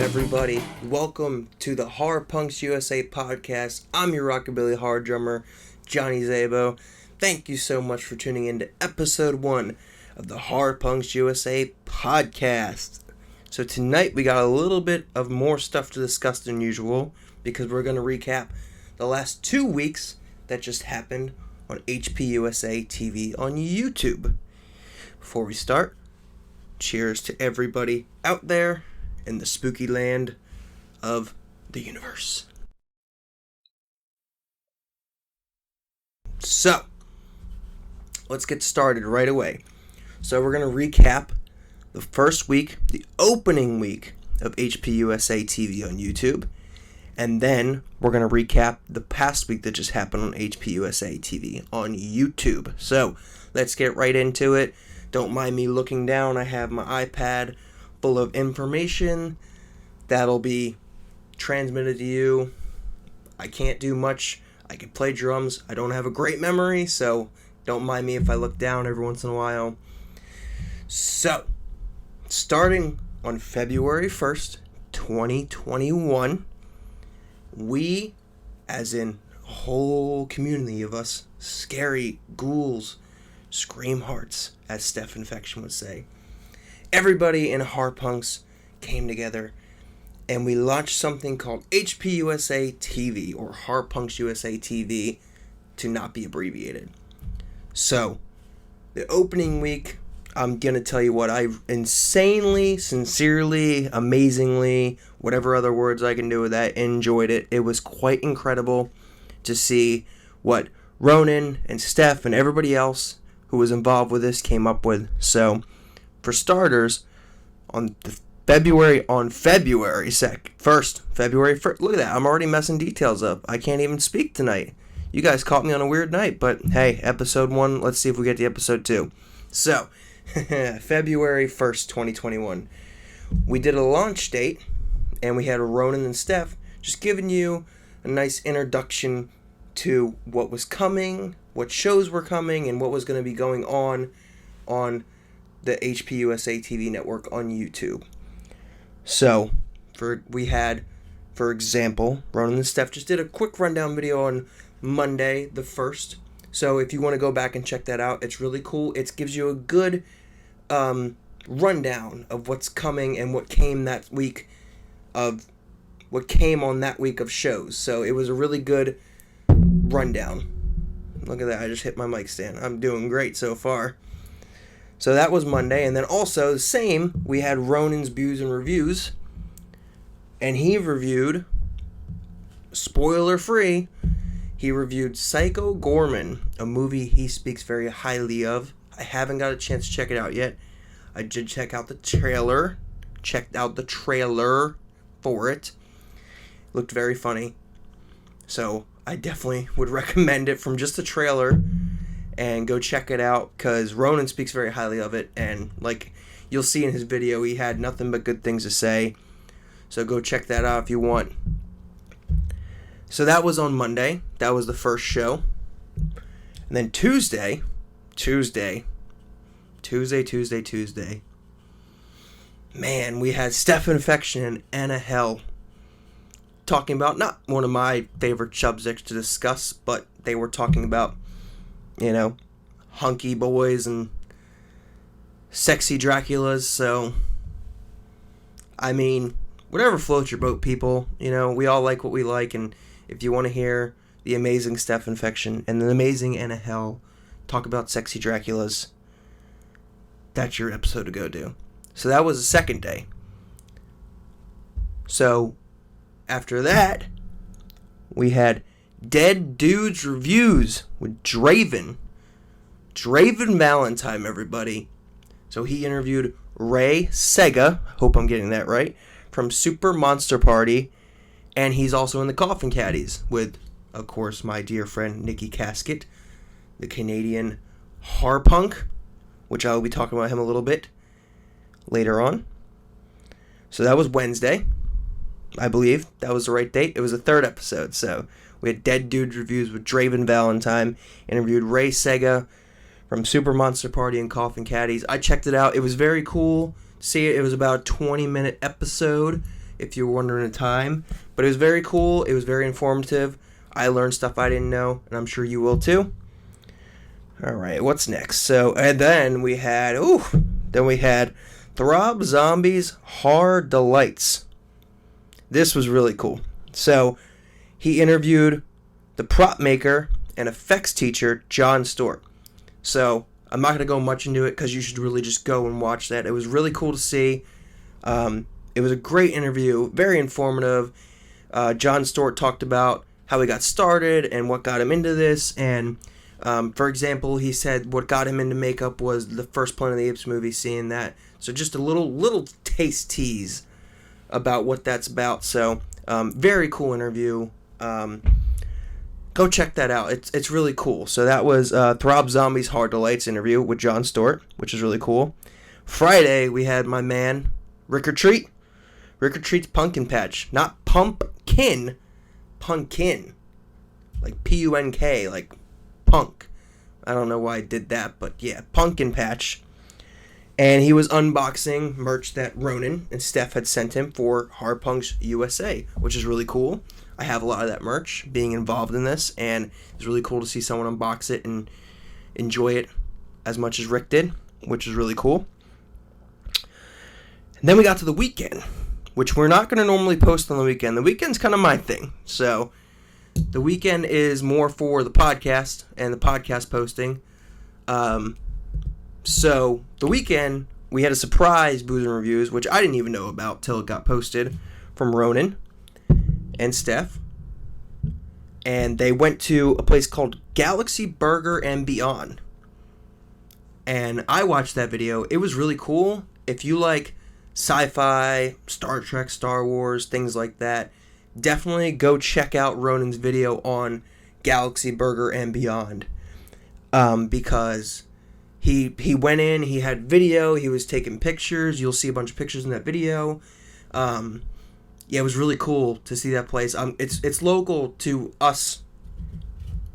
everybody? Welcome to the Horror Punks USA podcast. I'm your rockabilly horror drummer, Johnny Zabo. Thank you so much for tuning in to episode 1 of the Horror Punks USA podcast. So tonight we got a little bit of more stuff to discuss than usual because we're going to recap the last 2 weeks that just happened on HPUSA TV on YouTube. Before we start, cheers to everybody out there in the spooky land of the universe. So, let's get started right away. So we're going to recap the first week, the opening week of HPUSA TV on YouTube. And then we're going to recap the past week that just happened on HPUSA TV on YouTube. So, let's get right into it. Don't mind me looking down. I have my iPad full of information that'll be transmitted to you. I can't do much. I can play drums. I don't have a great memory, so don't mind me if I look down every once in a while. So, starting on February 1st, 2021, we, as in a whole community of us, scary ghouls, scream hearts, as Steph Infection would say, everybody in Horror Punks came together and we launched something called HPUSA TV, or Horror Punks USA TV, to not be abbreviated. So, the opening week, I'm going to tell you what, I insanely, sincerely, amazingly, whatever other words I can do with that, enjoyed it. It was quite incredible to see what Ronan and Steph and everybody else who was involved with this came up with. So, for starters, on February 1st, look at that, I'm already messing details up. I can't even speak tonight. You guys caught me on a weird night, but hey, episode 1, let's see if we get to episode 2. So, February 1st, 2021, we did a launch date, and we had Ronan and Steph just giving you a nice introduction to what was coming, what shows were coming, and what was going to be going on the HPUSA TV network on YouTube. So, we had, for example, Ronan and Steph just did a quick rundown video on Monday the 1st. So if you want to go back and check that out, it's really cool. It gives you a good rundown of what's coming and what came on that week of shows. So it was a really good rundown. Look at that, I just hit my mic stand. I'm doing great so far. So that was Monday, and then also, the same, we had Ronan's Views and Reviews, and he reviewed, spoiler-free, he reviewed Psycho Gorman, a movie he speaks very highly of. I haven't got a chance to check it out yet. I did checked out the trailer for it. Looked very funny. So, I definitely would recommend it from just the trailer. And go check it out, because Ronan speaks very highly of it, and like you'll see in his video, he had nothing but good things to say. So go check that out if you want. So that was on Monday. That was the first show. And then Tuesday. Man, we had Steph Infection and Anna Hell talking about not one of my favorite subjects to discuss, but they were talking about, you know, hunky boys and sexy Draculas. So, I mean, whatever floats your boat, people. You know, we all like what we like, and if you want to hear the amazing Steph Infection and the amazing Anna Hell talk about sexy Draculas, that's your episode to go do. So that was the second day. So, after that, we had Dead Dudes Reviews with Draven Valentine, everybody. So he interviewed Ray Sega, hope I'm getting that right, from Super Monster Party, and he's also in the Coffin Caddies with, of course, my dear friend Nikki Casket, the Canadian horror punk, which I will be talking about him a little bit later on. So that was Wednesday, I believe. That was the right date. It was the third episode, so we had Dead Dudes Reviews with Draven Valentine, interviewed Ray Sega from Super Monster Party and Coffin Caddies. I checked it out. It was very cool to see it. It was about a 20-minute episode. if you were wondering the time. But it was very cool. It was very informative. I learned stuff I didn't know, and I'm sure you will too. All right, what's next? Then we had Throb Zombies Horror Delights. This was really cool. So he interviewed the prop maker and effects teacher, John Stewart. So I'm not going to go much into it because you should really just go and watch that. It was really cool to see. It was a great interview, very informative. John Stewart talked about how he got started and what got him into this. And, for example, he said what got him into makeup was the first Planet of the Apes movie, seeing that. So just a little taste tease about what that's about. So, very cool interview. Go check that out. It's really cool. So that was Throb Zombies Horror Delights interview with John Stewart, which is really cool. Friday, we had my man, Rick or Treat. Rick or Treat's Pumpkin Patch. Not pumpkin. Punkin. Like P-U-N-K. Like punk. I don't know why I did that, but yeah. Pumpkin Patch. And he was unboxing merch that Ronan and Steph had sent him for Hard Punks USA, which is really cool. I have a lot of that merch, being involved in this, and it's really cool to see someone unbox it and enjoy it as much as Rick did, which is really cool. And then we got to the weekend, which we're not going to normally post on the weekend. The weekend's kind of my thing. So the weekend is more for the podcast and the podcast posting. So the weekend, we had a surprise Booze and Reviews, which I didn't even know about till it got posted, from Ronan and Steph. And they went to a place called Galaxy Burger and Beyond. And I watched that video. It was really cool. If you like sci-fi, Star Trek, Star Wars, things like that, definitely go check out Ronan's video on Galaxy Burger and Beyond. Because he went in, he had video, he was taking pictures. You'll see a bunch of pictures in that video. Yeah, it was really cool to see that place. It's local to us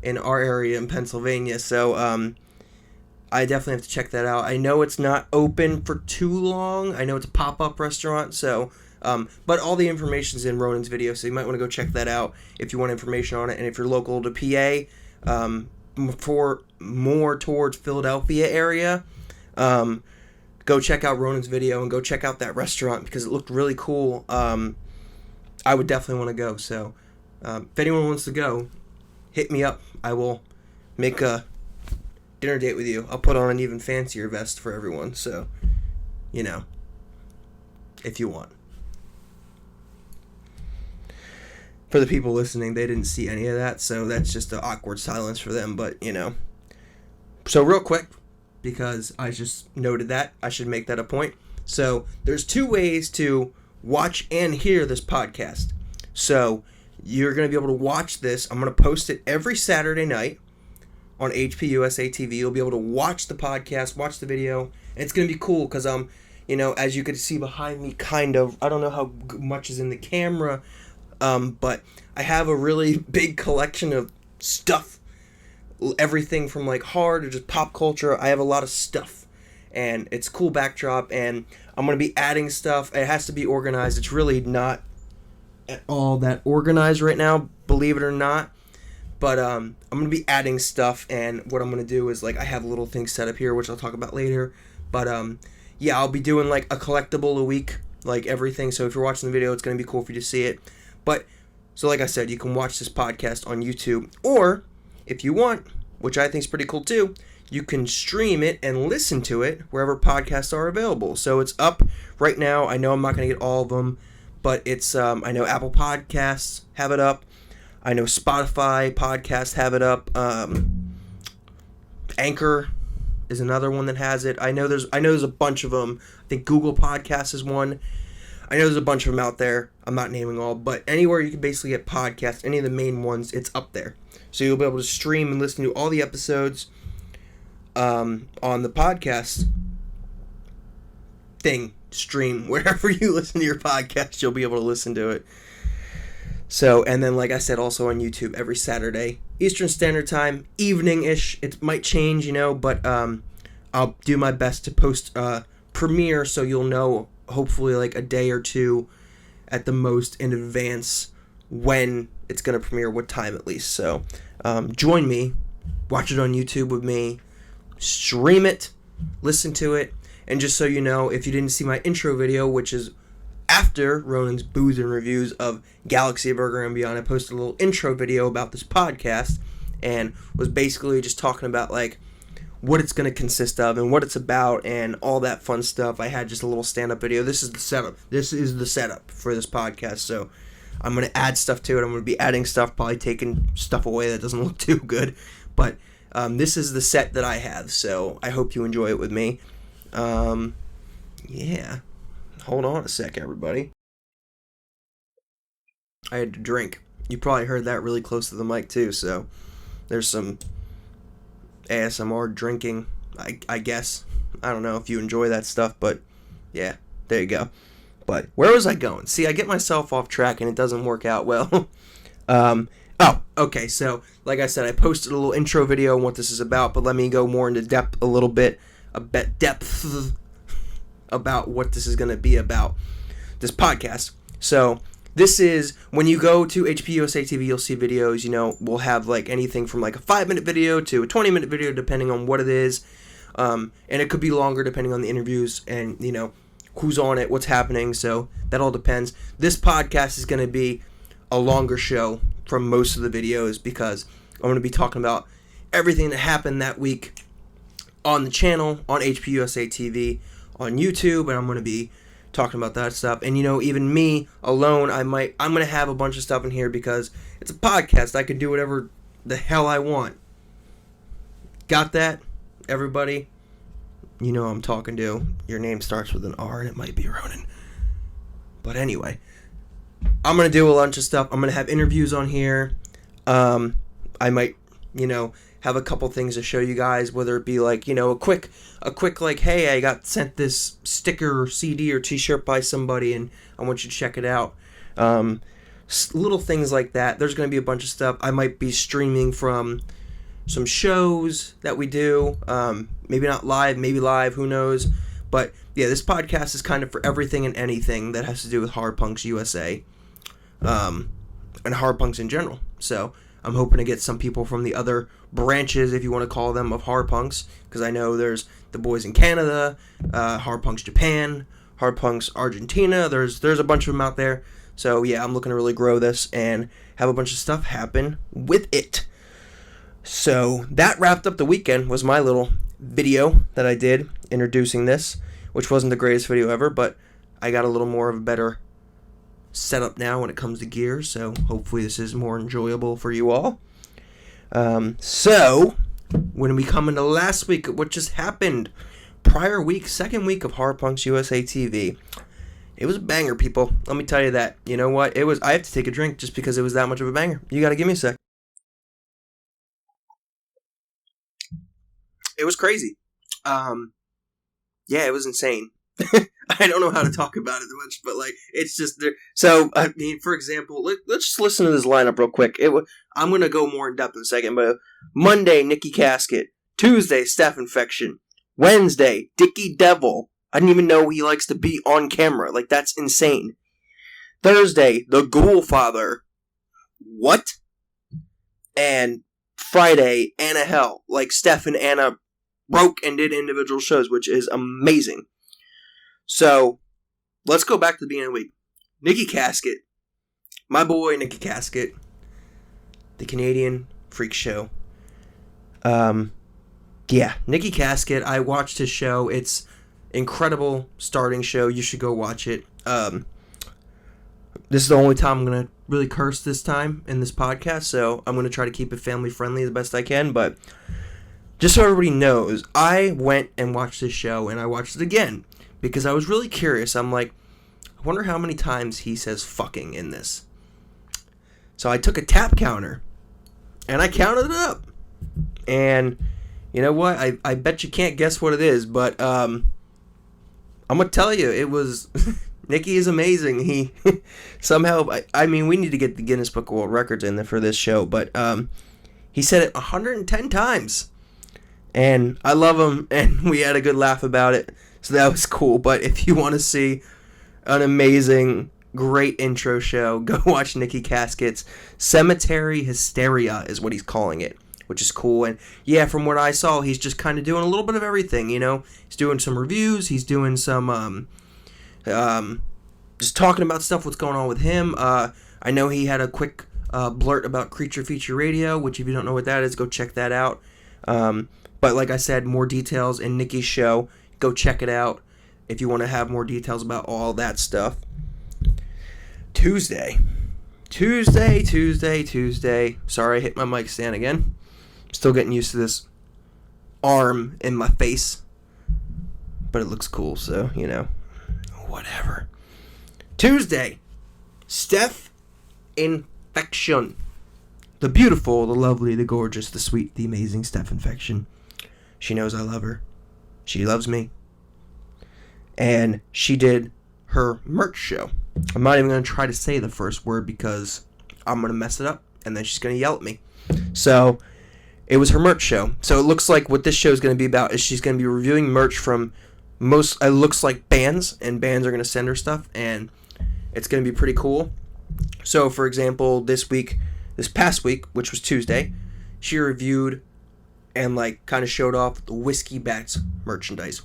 in our area in Pennsylvania, so I definitely have to check that out. I know it's not open for too long. I know it's a pop-up restaurant, so but all the information's in Ronan's video, so you might want to go check that out if you want information on it. And if you're local to PA, for more towards Philadelphia area, go check out Ronan's video and go check out that restaurant because it looked really cool. I would definitely want to go. So if anyone wants to go, hit me up. I will make a dinner date with you. I'll put on an even fancier vest for everyone. So, if you want. For the people listening, they didn't see any of that, so that's just an awkward silence for them, but, So real quick, because I just noted that, I should make that a point. So there's 2 ways to watch and hear this podcast. So you're going to be able to watch this. I'm going to post it every Saturday night on HPUSA TV. You'll be able to watch the podcast, watch the video, and it's going to be cool because, as you can see behind me, kind of, I don't know how much is in the camera, but I have a really big collection of stuff. Everything from like horror to just pop culture. I have a lot of stuff. And it's a cool backdrop. And I'm going to be adding stuff. It has to be organized. It's really not at all that organized right now, believe it or not. But I'm going to be adding stuff. And what I'm going to do is, like, I have little things set up here, which I'll talk about later. But yeah, I'll be doing like a collectible a week, like everything. So if you're watching the video, it's going to be cool for you to see it. But, so like I said, you can watch this podcast on YouTube, or if you want, which I think is pretty cool too, you can stream it and listen to it wherever podcasts are available. So it's up right now. I know I'm not going to get all of them, but it's, I know Apple Podcasts have it up. I know Spotify podcasts have it up. Anchor is another one that has it. I know there's a bunch of them. I think Google Podcasts is one. I know there's a bunch of them out there. I'm not naming all, but anywhere you can basically get podcasts, any of the main ones, it's up there. So you'll be able to stream and listen to all the episodes on the podcast thing. Stream wherever you listen to your podcast, you'll be able to listen to it. So, and then like I said, also on YouTube every Saturday, Eastern Standard Time, evening-ish. It might change, but I'll do my best to post premiere so you'll know hopefully like a day or two at the most in advance when it's going to premiere, what time at least. So join me, watch it on YouTube with me, stream it, listen to it, and just so you know, if you didn't see my intro video, which is after Ronan's Booze and Reviews of Galaxy Burger and Beyond, I posted a little intro video about this podcast and was basically just talking about like what it's going to consist of and what it's about and all that fun stuff. I had just a little stand-up video. This is the setup for this podcast. So I'm going to add stuff to it. I'm going to be adding stuff, probably taking stuff away that doesn't look too good. But this is the set that I have. So I hope you enjoy it with me. Yeah. Hold on a sec, everybody. I had to drink. You probably heard that really close to the mic, too. So there's some ASMR drinking, I guess. I don't know if you enjoy that stuff, but yeah, there you go. But where was I going? See, I get myself off track and it doesn't work out well. Okay, so like I said, I posted a little intro video on what this is about, but let me go more into depth about what this is going to be about, this podcast. So this is, when you go to HPUSA TV, you'll see videos, you know, we'll have like anything from like a 5-minute video to a 20-minute video, depending on what it is. And it could be longer depending on the interviews and, you know, who's on it, what's happening. So that all depends. This podcast is going to be a longer show from most of the videos because I'm going to be talking about everything that happened that week on the channel, on HPUSA TV, on YouTube, and I'm going to be talking about that stuff. And, you know, even me alone, I'm going to have a bunch of stuff in here because it's a podcast. I can do whatever the hell I want. Got that, everybody? You know I'm talking to. Your name starts with an R, and it might be Ronan. But anyway, I'm going to do a bunch of stuff. I'm going to have interviews on here. I might, you know, have a couple things to show you guys, whether it be like, you know, a quick like, hey, I got sent this sticker or CD or t-shirt by somebody and I want you to check it out. Little things like that. There's going to be a bunch of stuff. I might be streaming from some shows that we do. Maybe not live, maybe live, who knows. But yeah, this podcast is kind of for everything and anything that has to do with Hard Punks USA. And Hard Punks in general. So I'm hoping to get some people from the other branches, if you want to call them, of Hard Punks, because I know there's the boys in Canada, Hard Punks Japan, Hard Punks Argentina. There's a bunch of them out there. So yeah, I'm looking to really grow this and have a bunch of stuff happen with it. So that wrapped up the weekend. Was my little video that I did introducing this, which wasn't the greatest video ever, but I got a little more of a better setup now when it comes to gear, so hopefully this is more enjoyable for you all. So when we come into last week, what just happened, prior week, second week of Hard Punks USA TV, it was a banger, people. Let me tell you that. You know what? I have to take a drink just because it was that much of a banger. You gotta give me a sec. It was crazy. Yeah, it was insane. I don't know how to talk about it much, but like it's just there. So I mean, for example, let's just listen to this lineup real quick. I'm gonna go more in depth in a second, but Monday, Nikki Casket. Tuesday, Staph Infection. Wednesday, Dickie Devil. I didn't even know he likes to be on camera. Like, that's insane. Thursday, the Ghoul Father. What? And Friday, Anna Hell. Like, Steph and Anna broke and did individual shows, which is amazing. So, let's go back to the beginning of the week. Nikki Casket. My boy, Nikki Casket. The Canadian Freak Show. Yeah, Nikki Casket. I watched his show. It's incredible starting show. You should go watch it. This is the only time I'm going to really curse this time in this podcast, so I'm going to try to keep it family friendly the best I can, but just so everybody knows, I went and watched this show, and I watched it again, because I was really curious. I'm like, I wonder how many times he says fucking in this. So I took a tap counter, and I counted it up, and you know what? I bet you can't guess what it is, but I'm going to tell you, it was... Nikki is amazing. He somehow... I mean, we need to get the Guinness Book of World Records in there for this show, but he said it 110 times. And I love him, and we had a good laugh about it, so that was cool. But if you want to see an amazing Great intro show. Go watch Nikki Casket's Cemetery Hysteria is what he's calling it, which is cool. And yeah, from what I saw, he's just kind of doing a little bit of everything, you know. He's doing some reviews. He's doing some just talking about stuff, what's going on with him. I know he had a quick blurt about Creature Feature Radio, which if you don't know what that is, go check that out. But like I said, more details in Nikki's show. Go check it out if you want to have more details about all that stuff. Tuesday. Sorry, I hit my mic stand again. Still getting used to this arm in my face. But it looks cool, so, you know, whatever. Tuesday. Steph Infection. The beautiful, the lovely, the gorgeous, the sweet, the amazing Steph Infection. She knows I love her. She loves me. And she did her merch show. I'm not even going to try to say the first word because I'm going to mess it up and then she's going to yell at me. So, it was her merch show. So, it looks like what this show is going to be about is she's going to be reviewing merch from it looks like bands, and bands are going to send her stuff, and it's going to be pretty cool. So, for example, this past week, which was Tuesday, she reviewed and like kind of showed off the Whiskey Bats merchandise.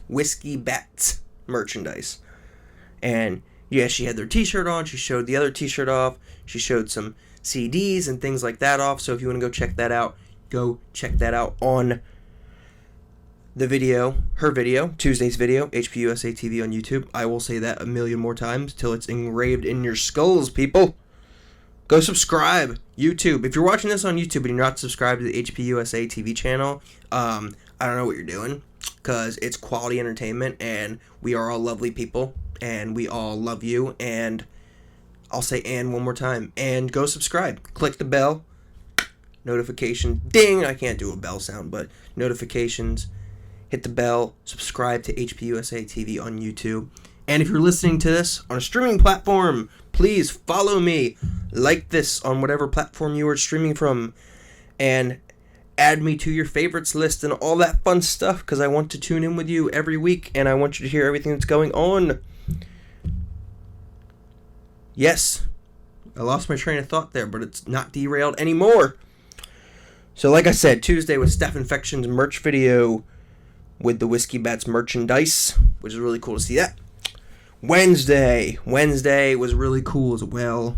And yeah, she had their t-shirt on. She showed the other t-shirt off. She showed some CDs and things like that off. So if you want to go check that out on the video, her video, Tuesday's video, HPUSA TV on YouTube. I will say that a million more times till it's engraved in your skulls, people. Go subscribe. YouTube. If you're watching this on YouTube and you're not subscribed to the HPUSA TV channel, I don't know what you're doing, because it's quality entertainment, and we are all lovely people, and we all love you, and I'll say and one more time, and go subscribe. Click the bell. Notification. Ding! I can't do a bell sound, but notifications. Hit the bell. Subscribe to HPUSA TV on YouTube. And if you're listening to this on a streaming platform, please follow me. Like this on whatever platform you are streaming from. And add me to your favorites list and all that fun stuff, because I want to tune in with you every week and I want you to hear everything that's going on. Yes, I lost my train of thought there, but it's not derailed anymore. So like I said, Tuesday was Steph Infection's merch video with the Whiskey Bats merchandise, which is really cool to see that. Wednesday was really cool as well.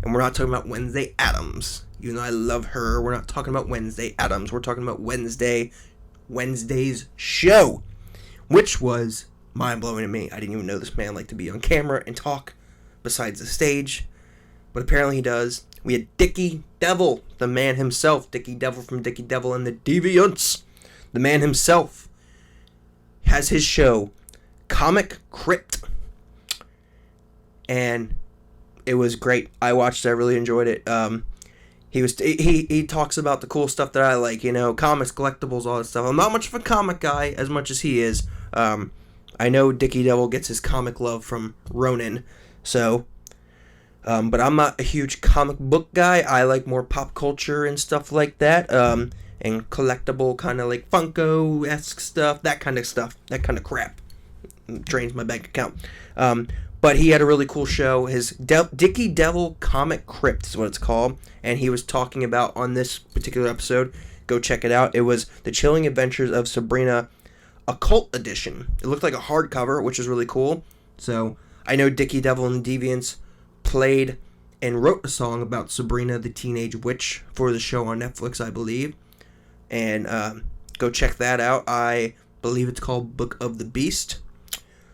And we're not talking about Wednesday Addams. Even though I love her, we're not talking about Wednesday Addams. We're talking about Wednesday's show, which was mind-blowing to me. I didn't even know this man liked to be on camera and talk besides the stage, but apparently he does. We had Dickie Devil, the man himself, Dickie Devil from Dickie Devil and the Deviants. The man himself has his show, Comic Crypt, and it was great. I watched it. I really enjoyed it. He talks about the cool stuff that I like, you know, comics, collectibles, all that stuff. I'm not much of a comic guy as much as he is. I know Dickie Devil gets his comic love from Ronin, so, but I'm not a huge comic book guy. I like more pop culture and stuff like that, and collectible kind of like Funko-esque stuff, that kind of crap. Drains my bank account. But he had a really cool show. His Dickie Devil Comic Crypt is what it's called. And he was talking about on this particular episode. Go check it out. It was The Chilling Adventures of Sabrina Occult Edition. It looked like a hardcover, which is really cool. So I know Dickie Devil and the Deviants played and wrote a song about Sabrina the Teenage Witch for the show on Netflix, I believe. And go check that out. I believe it's called Book of the Beast.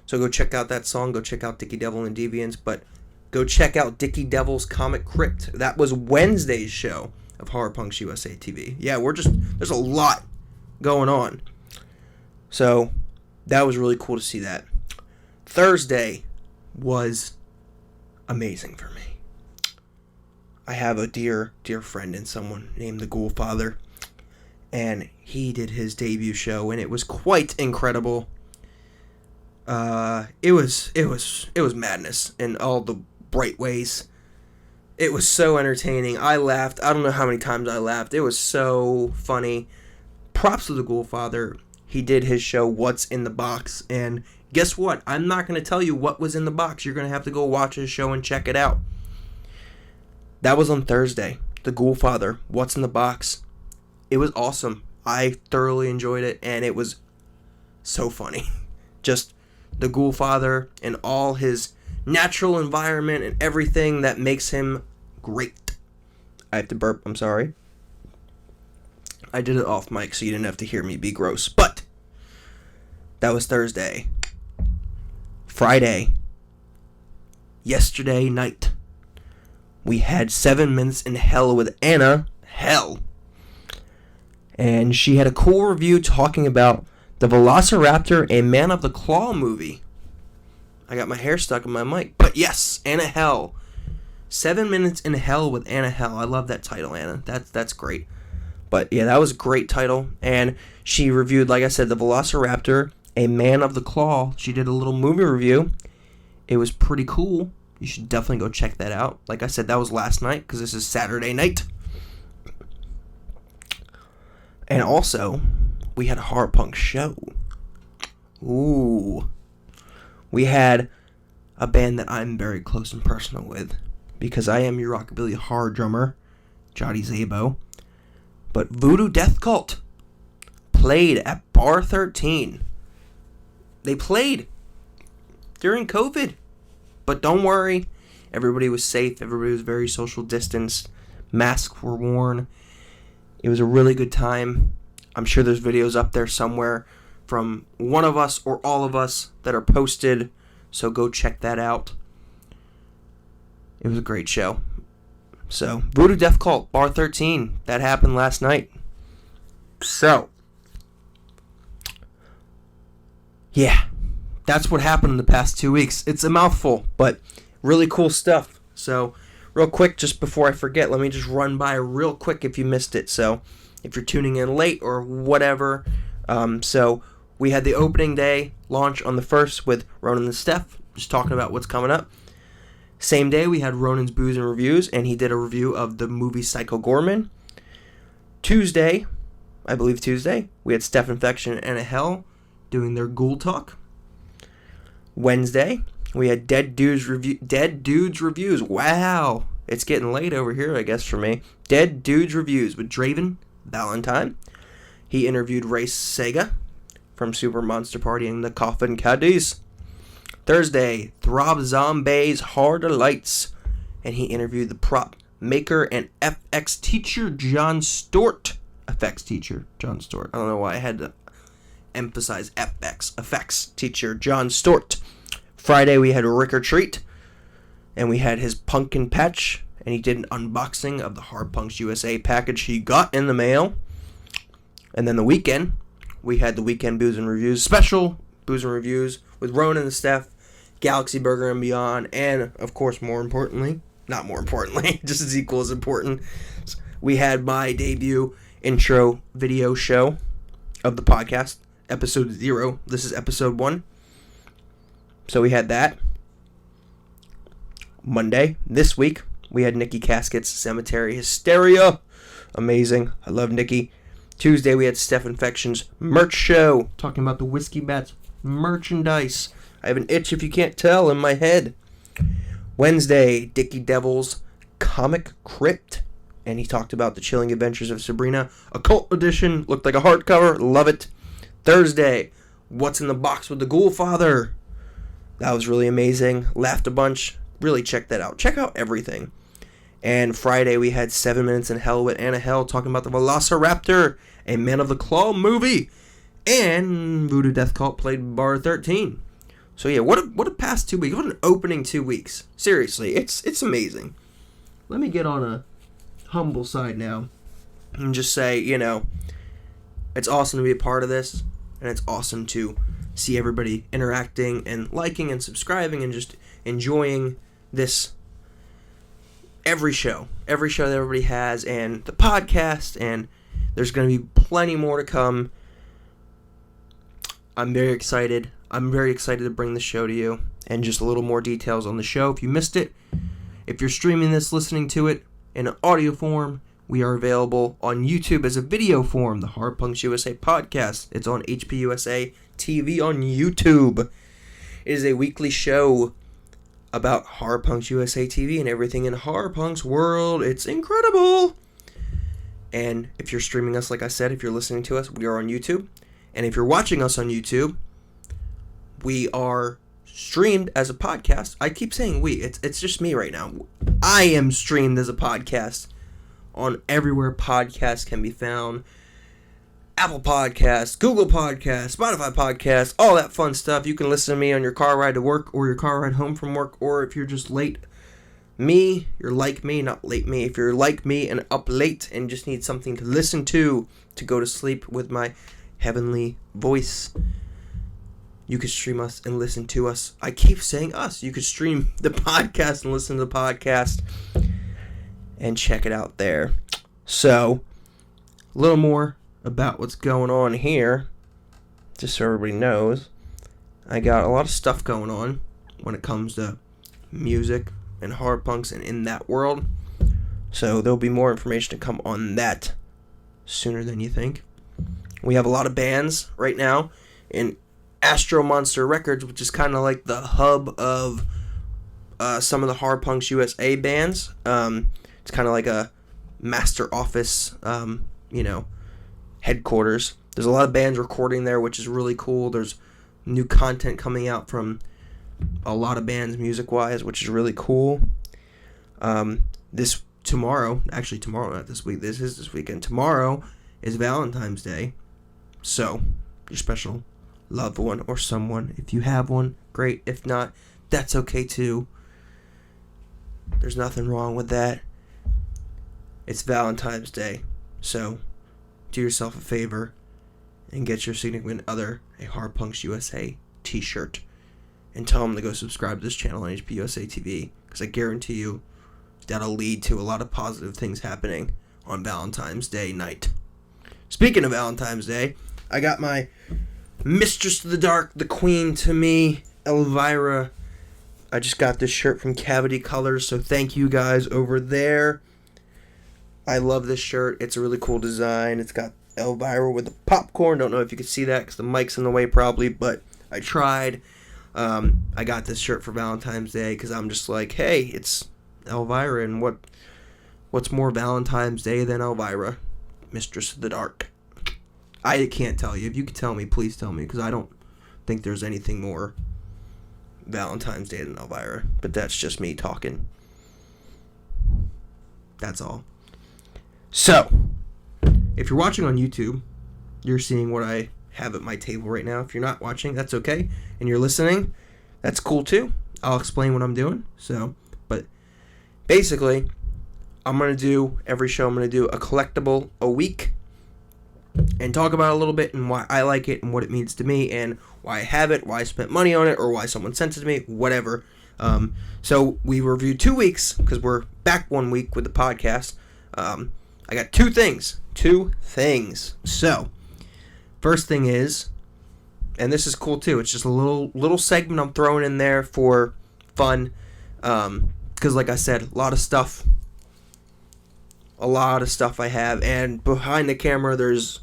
So go check out that song. Go check out Dickie Devil and Deviants. But go check out Dickie Devil's Comic Crypt. That was Wednesday's show of Horror Punks USA TV. Yeah, there's a lot going on. So that was really cool to see that. Thursday was amazing for me. I have a dear, dear friend and someone named the Ghoul Father. And he did his debut show, and it was quite incredible. It was madness in all the bright ways. It was so entertaining. I laughed. I don't know how many times I laughed. It was so funny. Props to the Ghoul Father. He did his show, What's in the Box, and guess what? I'm not going to tell you what was in the box. You're going to have to go watch his show and check it out. That was on Thursday. The Ghoul Father, What's in the Box. It was awesome. I thoroughly enjoyed it, and it was so funny. Just the Ghoul Father and all his natural environment and everything that makes him great. I have to burp, I'm sorry. I did it off mic so you didn't have to hear me be gross. But that was Thursday. Friday. Yesterday night. We had 7 Minutes in Hell with Anna Hell. And she had a cool review talking about the Velociraptor and Man of the Claw movie. I got my hair stuck in my mic. But yes, Anna Hell. 7 Minutes in Hell with Anna Hell. I love that title, Anna. That's great. But yeah, that was a great title. And she reviewed, like I said, the Velociraptor, a Man of the Claw. She did a little movie review. It was pretty cool. You should definitely go check that out. Like I said, that was last night because this is Saturday night. And also, we had a horror punk show. Ooh. We had a band that I'm very close and personal with because I am your rockabilly horror drummer, Jody Zabo. But Voodoo Death Cult played at Bar 13. They played during COVID. But don't worry. Everybody was safe. Everybody was very social distanced. Masks were worn. It was a really good time. I'm sure there's videos up there somewhere from one of us or all of us that are posted. So go check that out. It was a great show. So, Voodoo Death Cult, Bar 13. That happened last night. So, yeah. That's what happened in the past 2 weeks. It's a mouthful, but really cool stuff. So, real quick, just before I forget, let me just run by real quick if you missed it. So, if you're tuning in late or whatever. So, we had the opening day launch on the 1st with Ronan and Steph, just talking about what's coming up. Same day, we had Ronan's Booze and Reviews, and he did a review of the movie Psycho Gorman. Tuesday, I believe Tuesday, we had Steph Infection and a Hell doing their Ghoul Talk. Wednesday, we had Dead Dudes Reviews. Wow, it's getting late over here, I guess, for me. Dead Dudes Reviews with Draven Valentine. He interviewed Ray Sega from Super Monster Party and the Coffin Caddies. Thursday, Throb Zombies Harder Lights, and he interviewed the prop maker and FX teacher John Stewart. FX teacher John Stewart. I don't know why I had to emphasize effects teacher John Stewart. Friday we had Rick or Treat, and we had his pumpkin patch, and he did an unboxing of the Hard Punks USA package he got in the mail. And then the weekend, we had the Weekend Booze and Reviews special, Booze and Reviews with Ronan and Steph, Galaxy Burger and Beyond, and of course, not more importantly, just as equal as important, we had my debut intro video show of the podcast, episode 0. This is episode 1. So we had that. Monday, this week, we had Nikki Casket's Cemetery Hysteria. Amazing. I love Nikki. Tuesday, we had Steph Infection's merch show, talking about the Whiskey Bats merchandise. I have an itch, if you can't tell, in my head. Wednesday, Dickie Devil's Comic Crypt, and he talked about the Chilling Adventures of Sabrina. Occult edition, looked like a hardcover, love it. Thursday, What's in the Box with the Ghoul Father. That was really amazing. Laughed a bunch. Really check that out. Check out everything. And Friday, we had 7 Minutes in Hell with Anna Hell, talking about the Velociraptor, a Man of the Claw movie. And Voodoo Death Cult played Bar 13. So yeah, what a past 2 weeks. What an opening 2 weeks. Seriously, it's amazing. Let me get on a humble side now and just say, it's awesome to be a part of this, and it's awesome to see everybody interacting and liking and subscribing and just enjoying this every show that everybody has, and the podcast, and there's going to be plenty more to come. I'm very excited to bring the show to you, and just a little more details on the show. If you missed it, if you're streaming this, listening to it in an audio form, we are available on YouTube as a video form, the Hard Punks USA podcast. It's on HPUSA TV on YouTube. It is a weekly show about Horror Punks USA TV and everything in Horror Punks world. It's incredible. And if you're streaming us, like I said, if you're listening to us, we are on YouTube. And if you're watching us on YouTube, we are streamed as a podcast. I keep saying we. It's just me right now. I am streamed as a podcast on everywhere podcasts can be found. Apple Podcasts, Google Podcasts, Spotify Podcasts, all that fun stuff. You can listen to me on your car ride to work or your car ride home from work, or if you're just late. You're like me, not late me. If you're like me and up late and just need something to listen to go to sleep with my heavenly voice, you could stream us and listen to us. I keep saying us. You could stream the podcast and listen to the podcast and check it out there. So, a little more about what's going on here, just so everybody knows. I got a lot of stuff going on when it comes to music and horror punks and in that world. So there'll be more information to come on that sooner than you think. We have a lot of bands right now in Astro Monster Records, which is kind of like the hub of some of the Horror Punks USA bands. It's kind of like a master office, headquarters. There's a lot of bands recording there, which is really cool. There's new content coming out from a lot of bands music-wise, which is really cool. Tomorrow, not this week, this is this weekend. Tomorrow is Valentine's Day. So, your special loved one or someone, if you have one, great. If not, that's okay too. There's nothing wrong with that. It's Valentine's Day. So, do yourself a favor and get your significant other a Horror Punks USA t-shirt and tell them to go subscribe to this channel on HPUSA TV, because I guarantee you that'll lead to a lot of positive things happening on Valentine's Day night. Speaking of Valentine's Day, I got my Mistress of the Dark, the Queen to me, Elvira. I just got this shirt from Cavity Colors, so thank you guys over there. I love this shirt. It's a really cool design. It's got Elvira with the popcorn. Don't know if you can see that because the mic's in the way probably, but I tried. I got this shirt for Valentine's Day because I'm just like, hey, it's Elvira, and what's more Valentine's Day than Elvira? Mistress of the Dark. I can't tell you. If you could tell me, please tell me, because I don't think there's anything more Valentine's Day than Elvira. But that's just me talking. That's all. So, if you're watching on YouTube, you're seeing what I have at my table right now. If you're not watching, that's okay. And you're listening, that's cool too. I'll explain what I'm doing. But basically, every show I'm going to do a collectible a week and talk about it a little bit and why I like it and what it means to me and why I have it, why I spent money on it, or why someone sent it to me, whatever. So we reviewed 2 weeks because we're back 1 week with the podcast. I got two things. So, first thing is, and this is cool too, it's just a little segment I'm throwing in there for fun. Because like I said, a lot of stuff I have. And behind the camera, there's,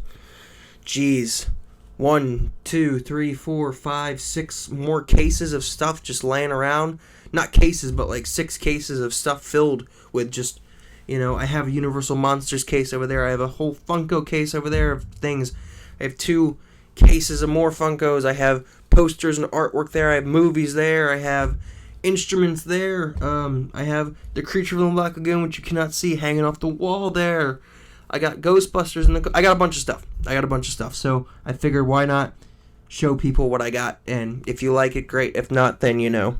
1, 2, 3, 4, 5, 6 more cases of stuff just laying around. Not cases, but like 6 cases of stuff filled with just, I have a Universal Monsters case over there. I have a whole Funko case over there of things. I have 2 cases of more Funkos. I have posters and artwork there. I have movies there. I have instruments there. I have the Creature from the Black Lagoon, which you cannot see, hanging off the wall there. I got Ghostbusters I got a bunch of stuff. So I figured, why not show people what I got? And if you like it, great. If not, then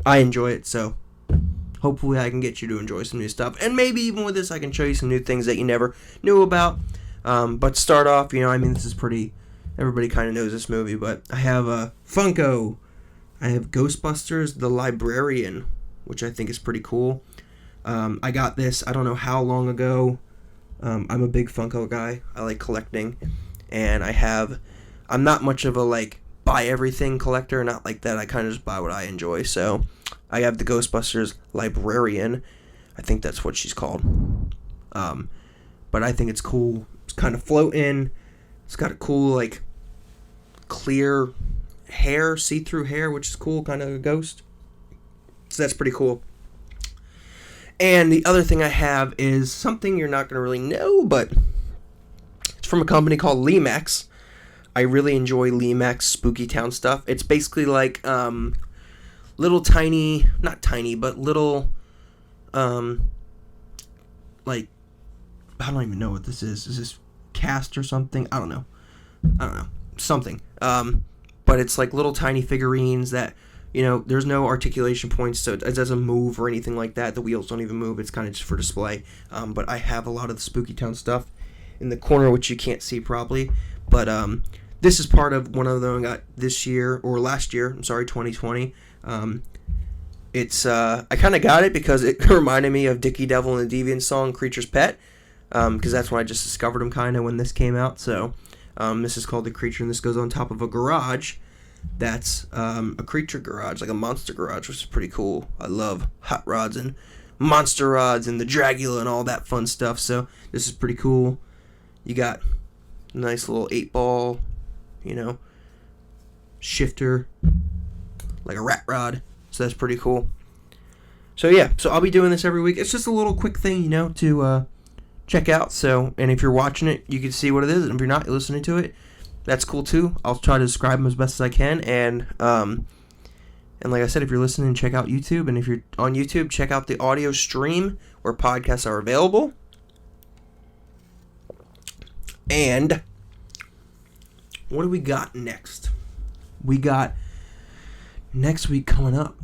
I enjoy it. So hopefully I can get you to enjoy some new stuff. And maybe even with this, I can show you some new things that you never knew about. But to start off, this is pretty, everybody kind of knows this movie, but I have a Funko. I have Ghostbusters, the Librarian, which I think is pretty cool. I got this, I don't know how long ago. I'm a big Funko guy. I like collecting. And I'm not much of a, buy everything collector, not like that. I kind of just buy what I enjoy. So, I have the Ghostbusters Librarian. I think that's what she's called. But I think it's cool. It's kind of floating. It's got a cool, clear hair, see-through hair, which is cool, kind of a ghost. So that's pretty cool. And the other thing I have is something you're not going to really know, but it's from a company called Limex. I really enjoy Limex Spooky Town stuff. It's basically like little tiny, not tiny, but little, like, I don't even know what this is. Is this cast or something? I don't know. Something. But it's like little tiny figurines that, there's no articulation points, so it doesn't move or anything like that. The wheels don't even move. It's kind of just for display. But I have a lot of the Spooky Town stuff in the corner, which you can't see probably. But this is part of one of them I got this year, or last year, 2020. It's I kind of got it because it reminded me of Dickie Devil and the Deviant song Creature's Pet, because that's when I just discovered them kind of when this came out. So this is called The Creature, and this goes on top of a garage that's a creature garage, like a monster garage, which is pretty cool. I love hot rods and monster rods and the Dragula and all that fun stuff, so this is pretty cool. You got a nice little 8-ball, shifter, like a rat rod, so that's pretty cool. So yeah, so I'll be doing this every week. It's just a little quick thing, to check out. So, and if you're watching it, you can see what it is, and if you're not, you're listening to it, that's cool too. I'll try to describe them as best as I can, and like I said, if you're listening, check out YouTube, and if you're on YouTube, check out the audio stream where podcasts are available. And what do we got next? We got next week coming up.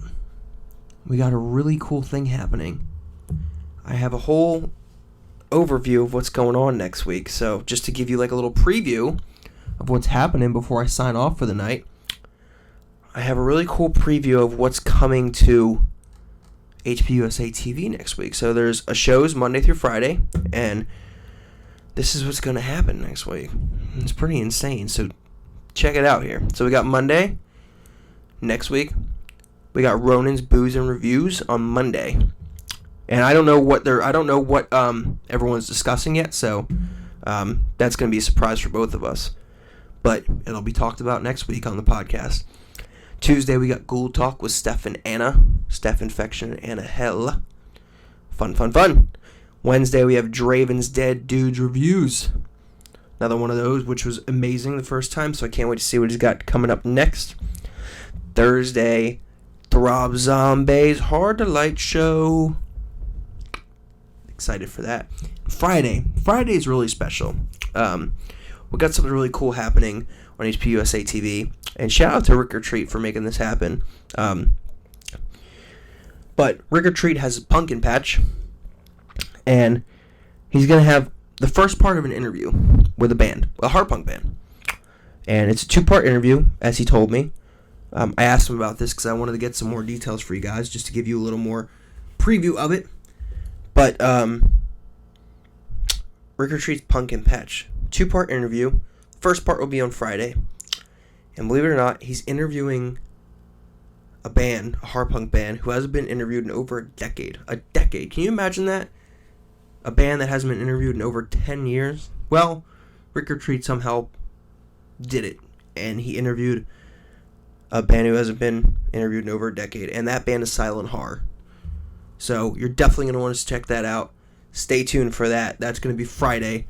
We got a really cool thing happening. I have a whole overview of what's going on next week. So just to give you like a little preview of what's happening before I sign off for the night, I have a really cool preview of what's coming to HPUSA TV next week. So there's a shows Monday through Friday, and this is what's going to happen next week. It's pretty insane. So check it out here. So we got Monday next week. We got Ronan's Booze and Reviews on Monday. And I don't know what everyone's discussing yet, so that's going to be a surprise for both of us. But it'll be talked about next week on the podcast. Tuesday, we got Ghoul Talk with Steph and Anna. Steph Infection and Anna Hell. Fun, fun, fun. Wednesday, we have Draven's Dead Dudes Reviews. Another one of those, which was amazing the first time, so I can't wait to see what he's got coming up next. Thursday, Throb Zombies Hard to Light Show. Excited for that. Friday is really special. We got something really cool happening on HPUSA TV, and shout out to Rick or Treat for making this happen. But Rick or Treat has a pumpkin patch, and he's gonna have the first part of an interview with a band, a hard punk band, and it's a 2-part interview, as he told me. I asked him about this because I wanted to get some more details for you guys, just to give you a little more preview of it. But Rick or Treat's Pumpkin Patch, 2-part interview. First part will be on Friday, and believe it or not, he's interviewing a band, a hard punk band, who hasn't been interviewed in over a decade. A decade. Can you imagine that? A band that hasn't been interviewed in over 10 years? Well, Rick or Treat somehow did it, and he interviewed a band who hasn't been interviewed in over a decade, and that band is Silent Horror. So you're definitely going to want to check that out. Stay tuned for that. That's going to be Friday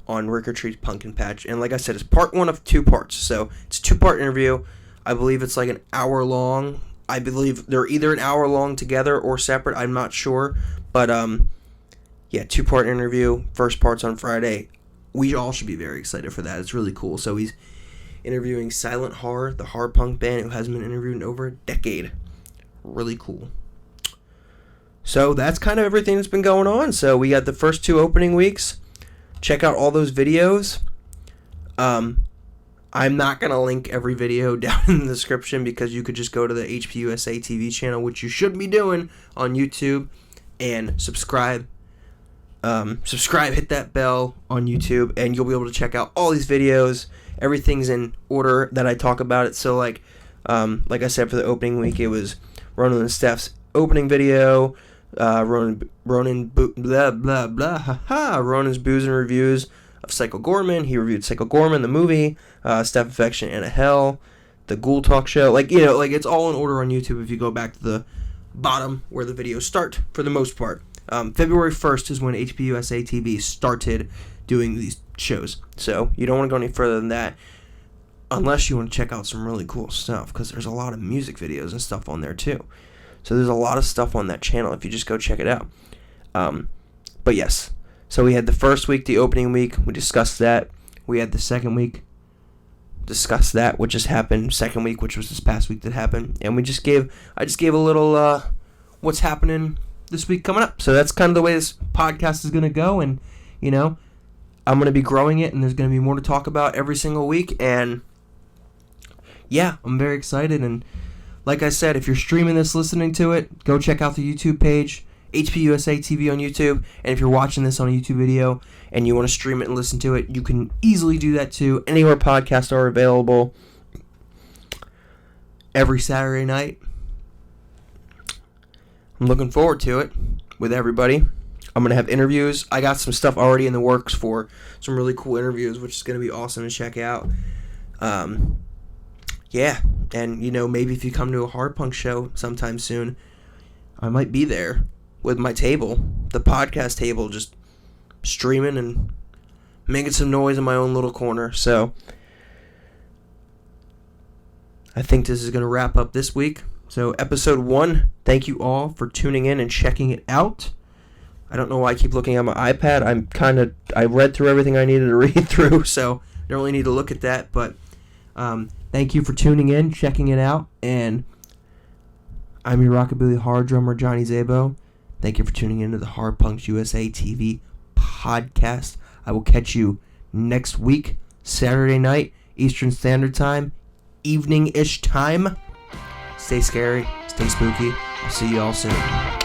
on Rick or Treat's Pumpkin Patch. And like I said, it's part 1 of 2 parts. So it's a 2-part interview. I believe it's like an hour long. I believe they're either an hour long together or separate. I'm not sure. But, yeah, 2-part interview. First part's on Friday. We all should be very excited for that. It's really cool. So he's interviewing Silent Horror, the hard punk band who hasn't been interviewed in over a decade. Really cool. So that's kind of everything that's been going on. So we got the first 2 opening weeks. Check out all those videos. I'm not going to link every video down in the description because you could just go to the HPUSA TV channel, which you should be doing on YouTube, and subscribe. Hit that bell on YouTube, and you'll be able to check out all these videos. Everything's in order that I talk about it. So like I said, for the opening week, it was Ronan and Steph's opening video, Ronan's Booze and Reviews, of Psycho Gorman. He reviewed Psycho Gorman, the movie, Staff Affection, Anna Hell, the Ghoul Talk Show. It's all in order on YouTube if you go back to the bottom where the videos start, for the most part. February 1st is when HPUSA TV started doing these shows. So you don't want to go any further than that unless you want to check out some really cool stuff, because there's a lot of music videos and stuff on there too. So there's a lot of stuff on that channel if you just go check it out. But yes, so we had the first week, the opening week. We discussed that. We had the second week, discussed that, which just happened. Second week, which was this past week that happened. And I just gave a little what's happening this week coming up. So that's kind of the way this podcast is going to go. And, I'm going to be growing it, and there's going to be more to talk about every single week. And yeah, I'm very excited. And like I said, if you're streaming this, listening to it, go check out the YouTube page, HPUSA TV on YouTube. And if you're watching this on a YouTube video and you want to stream it and listen to it, you can easily do that too. Anywhere podcasts are available. Every Saturday night. I'm looking forward to it with everybody. I'm going to have interviews. I got some stuff already in the works for some really cool interviews, which is going to be awesome to check out. Yeah, and maybe if you come to a hard punk show sometime soon, I might be there with my table, the podcast table, just streaming and making some noise in my own little corner. So I think this is going to wrap up this week. So episode 1, thank you all for tuning in and checking it out. I don't know why I keep looking at my iPad. I read through everything I needed to read through, so I don't really need to look at that. But thank you for tuning in, checking it out, and I'm your Rockabilly Hard Drummer, Johnny Zabo. Thank you for tuning into the Hard Punks USA TV podcast. I will catch you next week, Saturday night, Eastern Standard Time, evening-ish time. Stay scary, stay spooky. I'll see you all soon.